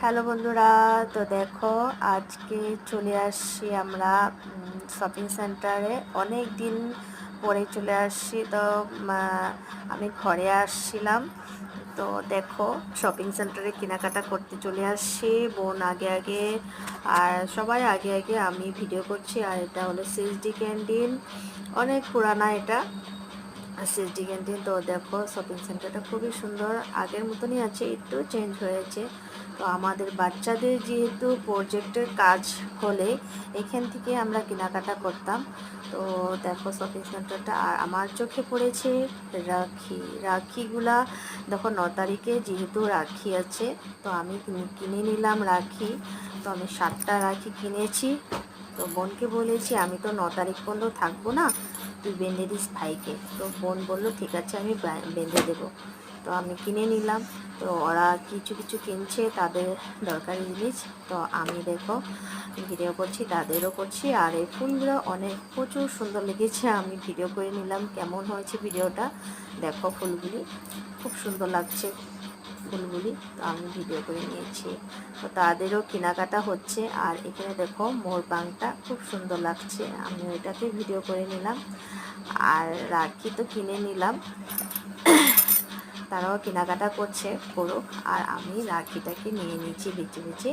Hello বন্ধুরা, তো দেখো আজকে চলে আসছি আমরা শপিং সেন্টারে। অনেক দিন পরে চলে আসছি। তো আমি ঘরে আসছিলাম। তো দেখো শপিং সেন্টারে কেনাকাটা করতে চলে আসছি। বোন আগে আগে আর সবাই আগে আগে, আমি ভিডিও করছি। আর এটা হলো সিএসডি ক্যান্টিন, অনেক পুরানা এটা সিএসডি ক্যান্টিন। তো দেখো শপিং সেন্টারটা খুবই সুন্দর, আগের মতনই আছে, একটু চেঞ্জ হয়েছে। তো আমাদের বাচ্চাদের যেহেতু প্রজেক্টের কাজ হলে এখান থেকে আমরা কেনাকাটা করতাম। তো দেখো শপিং সেন্টারটা। আর আমার চোখে পড়েছে রাখিগুলা। দেখো 9 তারিখে যেহেতু রাখি আছে, তো আমি কিনে নিলাম রাখি। তো আমি 7টা রাখি কিনেছি। তো বোনকে বলেছি আমি তো 9 তারিখ পর্যন্ত থাকবো না, তুই বেঁধে দিস ভাইকে। তো বোন বললো ঠিক আছে, আমি বেঁধে দেবো। তো আমি কিনে নিলাম। তো ওরা কিছু কিছু কিনছে তাদের দরকারি জিনিস। তো আমি দেখো ভিডিও করছি, তাদেরও করছি। আর এই ফুলগুলো অনেক প্রচুর সুন্দর লেগেছে, আমি ভিডিও করে নিলাম। কেমন হয়েছে ভিডিওটা দেখো, ফুলগুলি খুব সুন্দর লাগছে ফুলগুলি। তো আমি ভিডিও করে নিয়েছি। তো তাদেরও কেনাকাটা হচ্ছে। আর এখানে দেখো মোরপাংটা খুব সুন্দর লাগছে, আমি ওইটাকে ভিডিও করে নিলাম। আর রাখি তো কিনে নিলাম, তারাও কেনাকাটা করুক। আর আমি রাখিটাকে নিয়ে নিচ্ছি বেছে বেছে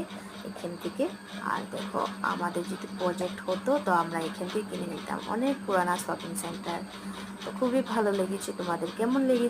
এখান থেকে। আর দেখো আমাদের যদি প্রজেক্ট হতো তো আমরা এখান থেকে কিনে নিতাম। অনেক পুরানা শপিং সেন্টার। তো খুবই ভালো লেগেছে। তোমাদের কেমন লেগেছে?